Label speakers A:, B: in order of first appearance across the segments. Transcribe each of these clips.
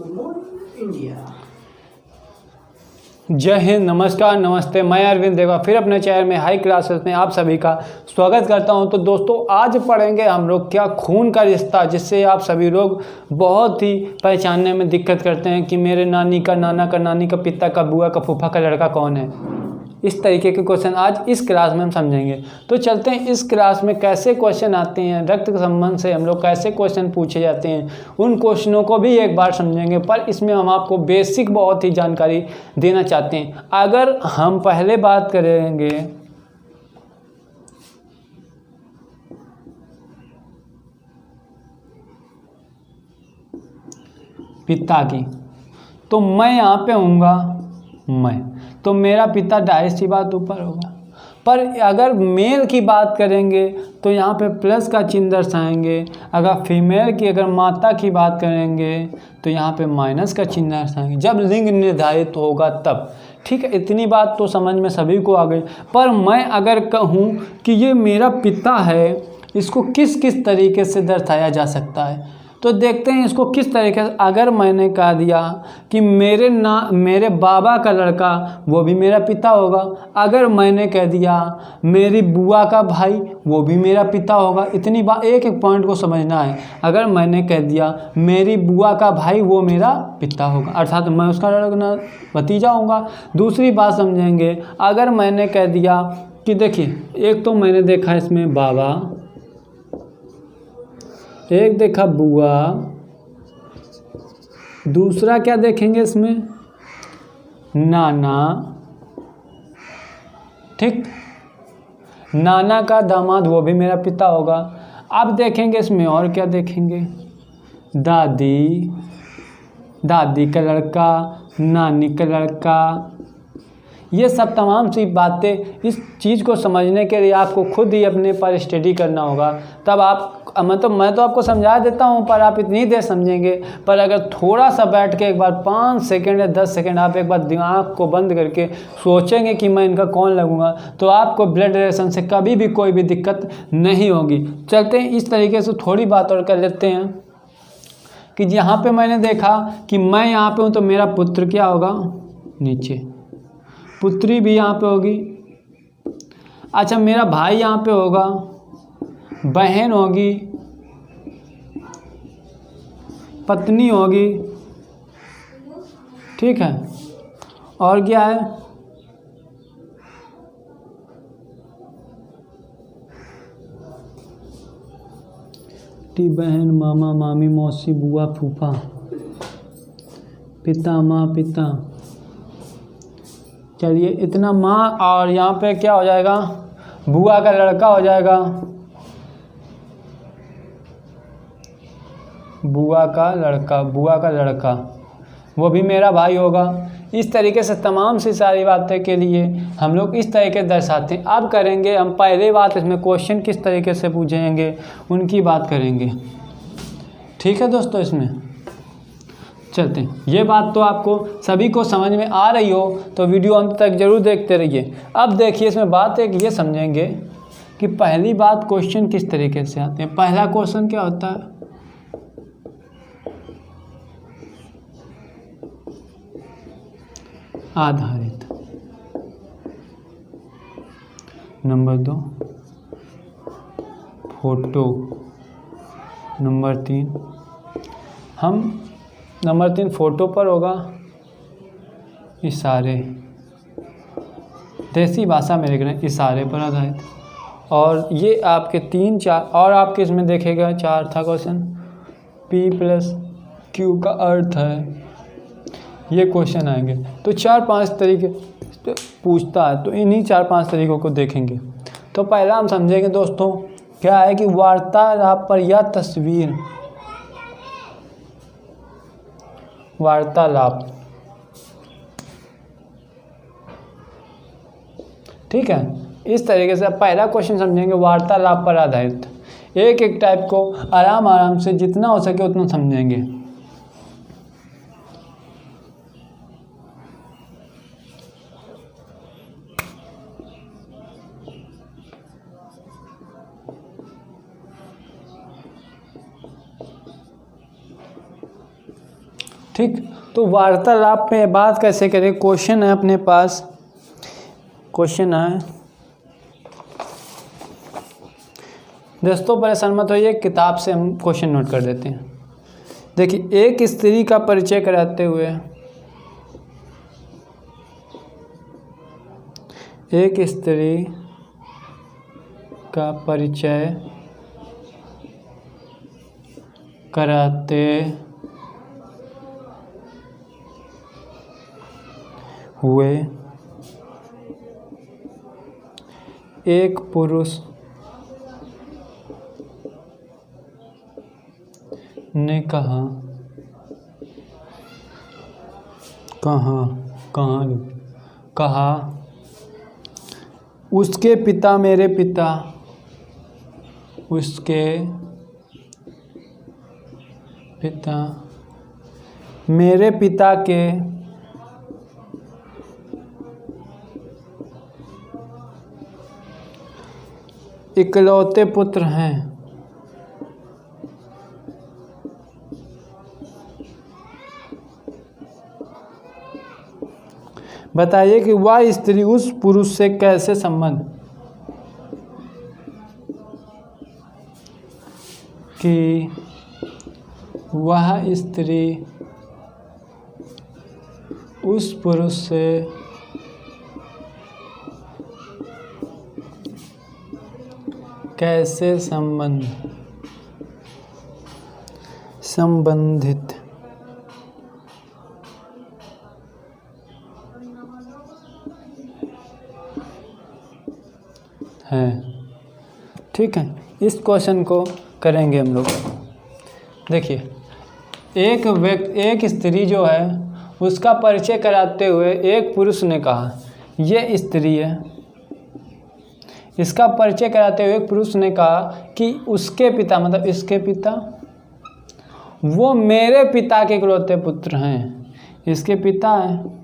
A: Good morning India.
B: जय हिंद, नमस्कार, नमस्ते। मैं अरविंद देवा फिर अपने चैनल में हाई क्लासेस में आप सभी का स्वागत करता हूं। तो दोस्तों, आज पढ़ेंगे हम लोग क्या खून का रिश्ता, जिससे आप सभी लोग बहुत ही पहचानने में दिक्कत करते हैं कि मेरे नानी का, नाना का, नानी का, पिता का, बुआ का, फूफा का लड़का कौन है। इस तरीके के क्वेश्चन आज इस क्लास में हम समझेंगे। तो चलते हैं इस क्लास में कैसे क्वेश्चन आते हैं, रक्त संबंध से हम लोग कैसे क्वेश्चन पूछे जाते हैं, उन क्वेश्चनों को भी एक बार समझेंगे। पर इसमें हम आपको बेसिक बहुत ही जानकारी देना चाहते हैं। अगर हम पहले बात करेंगे पिता की, तो मैं यहाँ पे होऊंगा तो मेरा पिता डायरेक्ट सी बात ऊपर होगा। पर अगर मेल की बात करेंगे तो यहाँ पे प्लस का चिन्ह दर्शाएंगे। अगर फीमेल की, अगर माता की बात करेंगे तो यहाँ पे माइनस का चिन्ह दर्शाएंगे, जब लिंग निर्धारित होगा तब। ठीक है, इतनी बात तो समझ में सभी को आ गई। पर मैं अगर कहूँ कि ये मेरा पिता है, इसको किस किस तरीके से दर्शाया जा सकता है, तो देखते हैं इसको किस तरीके से। अगर मैंने कह दिया कि मेरे बाबा का लड़का, वो भी मेरा पिता होगा। अगर मैंने कह दिया मेरी बुआ का भाई, वो भी मेरा पिता होगा। इतनी बात, एक एक पॉइंट को समझना है। अगर मैंने कह दिया मेरी बुआ का भाई, वो मेरा पिता होगा, अर्थात मैं उसका लड़का भतीजा होऊंगा। दूसरी बात समझेंगे, अगर मैंने कह दिया कि देखिए, एक तो मैंने देखा इसमें बाबा, एक देखा बुआ, दूसरा क्या देखेंगे इसमें, नाना। ठीक, नाना का दामाद, वो भी मेरा पिता होगा। अब देखेंगे इसमें और क्या देखेंगे, दादी, दादी का लड़का, नानी का लड़का। ये सब तमाम सी बातें, इस चीज़ को समझने के लिए आपको खुद ही अपने पर स्टडी करना होगा। तब आप, मैं तो आपको समझा देता हूँ, पर आप इतनी देर समझेंगे। पर अगर थोड़ा सा बैठ के एक बार 5 सेकंड या 10 सेकंड आप एक बार दिमाग को बंद करके सोचेंगे कि मैं इनका कौन लगूंगा, तो आपको ब्लड रिलेशन से कभी भी कोई भी दिक्कत नहीं होगी। चलते हैं इस तरीके से थोड़ी बात और कर लेते हैं कि यहाँ पे मैंने देखा कि मैं यहाँ पे हूँ, तो मेरा पुत्र क्या होगा, नीचे, पुत्री भी यहाँ पे होगी। अच्छा, मेरा भाई यहाँ पे होगा, बहन होगी, पत्नी होगी। ठीक है, और क्या है, टी बहन, मामा, मामी, मौसी, बुआ, फूफा, पिता, माँ, पिता। चलिए, इतना माँ, और यहाँ पे क्या हो जाएगा, बुआ का लड़का हो जाएगा, बुआ का लड़का, वो भी मेरा भाई होगा। इस तरीके से तमाम सी सारी बातें के लिए हम लोग इस तरीके दर्शाते हैं। अब करेंगे हम पहले बात, इसमें क्वेश्चन किस तरीके से पूछेंगे उनकी बात करेंगे। ठीक है दोस्तों, इसमें चलते हैं। ये बात तो आपको सभी को समझ में आ रही हो तो वीडियो अंत तक जरूर देखते रहिए। अब देखिए, इसमें बात एक ये समझेंगे कि पहली बात, क्वेश्चन किस तरीके से आते हैं। पहला क्वेश्चन क्या होता है, आधारित। Number 2 photo. नंबर 3 फोटो पर होगा इशारे, देसी भाषा में लिख रहे हैं, इशारे पर आधारित। और ये आपके 3 4 और आपके इसमें देखेगा 4 था क्वेश्चन, P+Q का अर्थ है। ये क्वेश्चन आएंगे तो 4-5 तरीके पूछता है, तो इन्हीं 4-5 तरीकों को देखेंगे। तो पहला हम समझेंगे दोस्तों, क्या है कि वार्तालाप पर या तस्वीर, वार्तालाप। ठीक है, इस तरीके से पहला क्वेश्चन समझेंगे, वार्तालाप पर आधारित। एक एक टाइप को आराम आराम से जितना हो सके उतना समझेंगे। ठीक, तो वार्तालाप में बात कैसे करें। क्वेश्चन है अपने पास, क्वेश्चन है, दोस्तों परेशान मत होइए, किताब से हम क्वेश्चन नोट कर देते हैं। देखिए, एक स्त्री का परिचय कराते हुए, एक स्त्री का परिचय कराते हुए एक पुरुष ने कहा, कहा उसके पिता मेरे पिता, उसके पिता मेरे पिता के इकलौते पुत्र हैं। बताइए कि वह स्त्री उस पुरुष से कैसे संबंध, कि वह स्त्री उस पुरुष से कैसे संबंधित है। ठीक है, इस क्वेश्चन को करेंगे हम लोग। देखिए, एक स्त्री जो है उसका परिचय कराते हुए एक पुरुष ने कहा, ये स्त्री है, इसका परिचय कराते हुए एक पुरुष ने कहा कि उसके पिता, मतलब इसके पिता, वो मेरे पिता के इकलौते पुत्र हैं, इसके पिता हैं।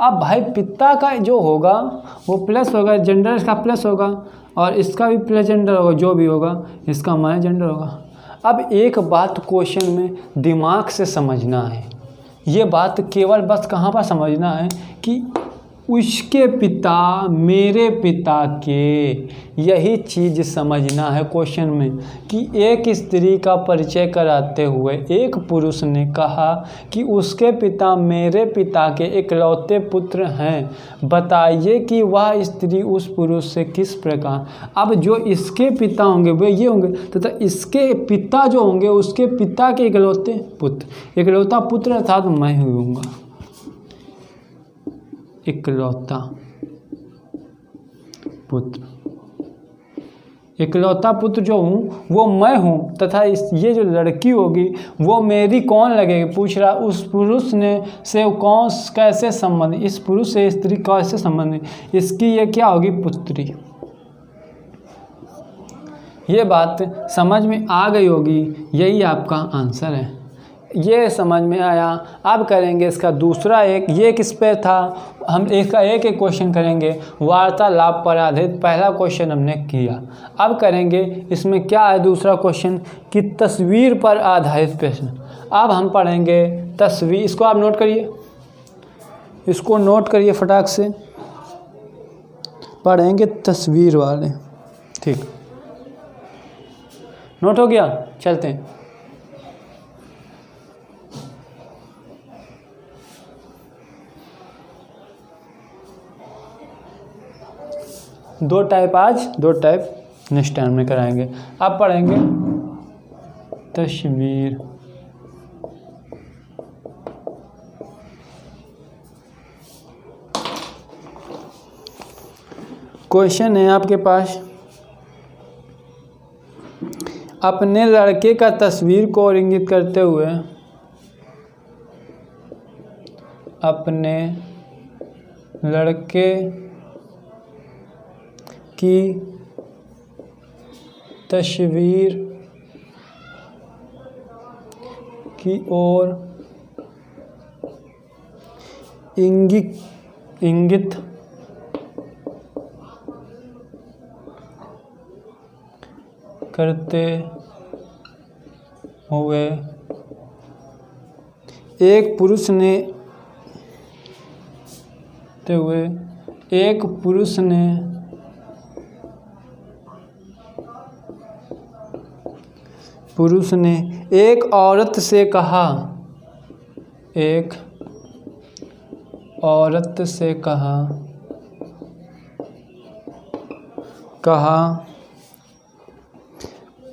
B: अब भाई पिता का जो होगा वो प्लस होगा, जेंडर इसका प्लस होगा और इसका भी प्लस जेंडर होगा, जो भी होगा इसका माइनस जेंडर होगा। अब एक बात क्वेश्चन में दिमाग से समझना है, ये बात केवल बस कहाँ पर समझना है कि उसके पिता मेरे पिता के, यही चीज़ समझना है क्वेश्चन में कि एक स्त्री का परिचय कराते हुए एक पुरुष ने कहा कि उसके पिता मेरे पिता के इकलौते पुत्र हैं। बताइए कि वह स्त्री उस पुरुष से किस प्रकार, अब जो इसके पिता होंगे वे ये होंगे तथा इसके पिता जो होंगे उसके पिता के इकलौते पुत्र, इकलौता पुत्र अर्थात मैं होऊंगा, इकलौता पुत्र, इकलौता पुत्र जो हूँ वो मैं हूँ तथा ये जो लड़की होगी वो मेरी कौन लगेगी। पूछ रहा उस पुरुष ने से कौन कैसे संबंध, इस पुरुष से स्त्री कैसे संबंध, इसकी ये क्या होगी, पुत्री। ये बात समझ में आ गई होगी, यही आपका आंसर है, ये समझ में आया। अब करेंगे इसका दूसरा एक, ये किस पे था, हम इसका एक एक क्वेश्चन करेंगे, वार्तालाप पर आधारित पहला क्वेश्चन हमने किया। अब करेंगे इसमें क्या है दूसरा क्वेश्चन कि तस्वीर पर आधारित प्रश्न। अब हम पढ़ेंगे तस्वीर, इसको आप नोट करिए, इसको नोट करिए फटाक से, पढ़ेंगे तस्वीर वाले। ठीक, नोट हो गया, चलते हैं। दो टाइप आज, दो टाइप नेक्स्ट टाइम में कराएंगे। अब पढ़ेंगे तस्वीर, क्वेश्चन है आपके पास, अपने लड़के का तस्वीर को इंगित करते हुए अपने लड़के की तस्वीर की ओर इंगित करते हुए एक पुरुष ने ते हुए एक पुरुष ने एक औरत से कहा, एक औरत से कहा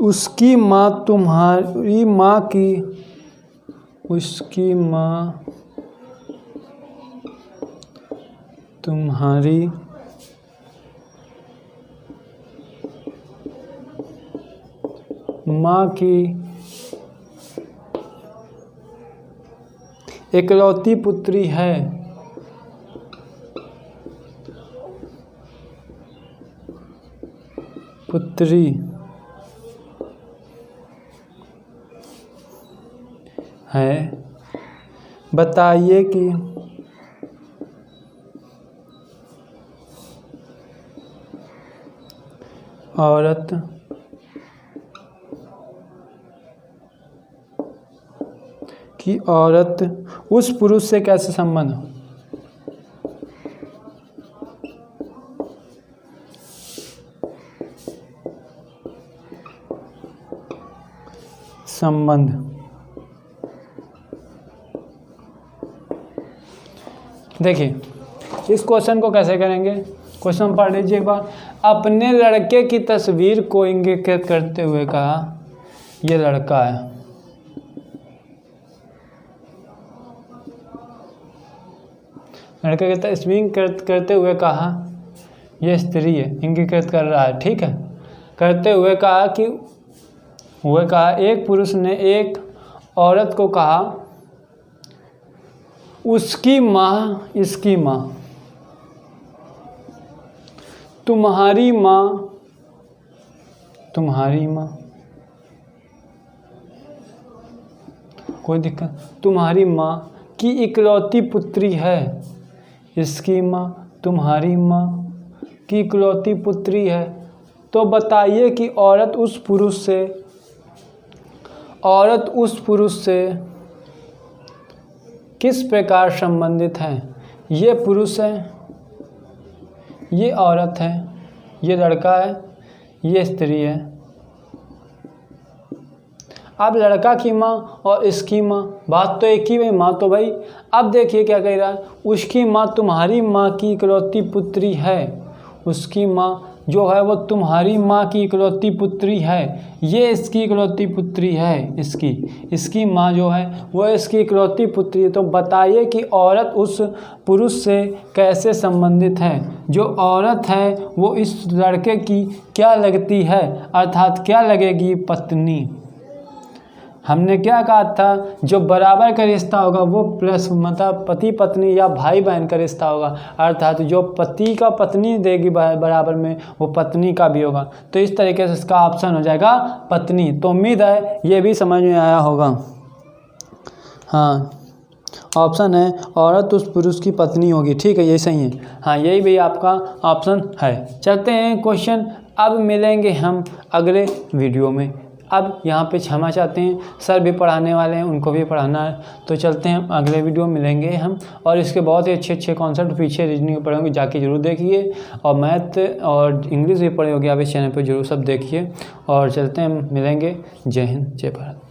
B: उसकी माँ तुम्हारी माँ की, उसकी माँ तुम्हारी माँ की इकलौती पुत्री है। पुत्री है, बताइए कि औरत उस पुरुष से कैसे संबंध हो। संबंध देखिए इस क्वेश्चन को कैसे करेंगे। क्वेश्चन पढ़ लीजिए एक बार। अपने लड़के की तस्वीर को इंगित करते हुए कहा, ये लड़का है। लड़के की तस्वीर करते हुए कहा, यह स्त्री है, इंगित कर रहा है, ठीक है। करते हुए कहा कि एक पुरुष ने एक औरत को कहा, उसकी माँ, इसकी माँ, तुम्हारी माँ, तुम्हारी माँ, कोई दिक्कत, तुम्हारी माँ की इकलौती पुत्री है। इसकी माँ, तुम्हारी माँ की इकलौती पुत्री है। तो बताइए कि औरत उस पुरुष से किस प्रकार संबंधित है। ये पुरुष है, ये औरत है, ये लड़का है, ये स्त्री है। अब लड़का की माँ और इसकी माँ, बात तो एक ही भाई, माँ तो भाई। अब देखिए क्या कह रहा है, उसकी माँ तुम्हारी माँ की इकलौती पुत्री है। उसकी माँ जो है वो तुम्हारी माँ की इकलौती पुत्री है। ये इसकी इकलौती पुत्री है, इसकी माँ जो है वो इसकी इकलौती पुत्री है। तो बताइए कि औरत उस पुरुष से कैसे संबंधित है। जो औरत है वो इस लड़के की क्या लगती है, अर्थात क्या लगेगी, पत्नी। हमने क्या कहा था, जो बराबर का रिश्ता होगा वो प्लस मतलब पति पत्नी या भाई बहन का रिश्ता होगा, अर्थात जो पति का पत्नी देगी बराबर में वो पत्नी का भी होगा। तो इस तरीके से इसका ऑप्शन हो जाएगा पत्नी। तो उम्मीद है ये भी समझ में आया होगा। हाँ ऑप्शन है औरत उस पुरुष की पत्नी होगी, ठीक है, ये सही है। हाँ यही भी आपका ऑप्शन है। चलते हैं क्वेश्चन, अब मिलेंगे हम अगले वीडियो में। अब यहाँ पे क्षमा चाहते हैं, सर भी पढ़ाने वाले हैं, उनको भी पढ़ाना है। तो चलते हैं अगले वीडियो मिलेंगे हम, और इसके बहुत ही अच्छे कॉन्सेप्ट पीछे रीजनिंग पढ़े होंगे, जाके जरूर देखिए। और मैथ और इंग्लिश भी पढ़े होंगे, आप इस चैनल पे जरूर सब देखिए। और चलते हैं, मिलेंगे। जय हिंद, जय भारत।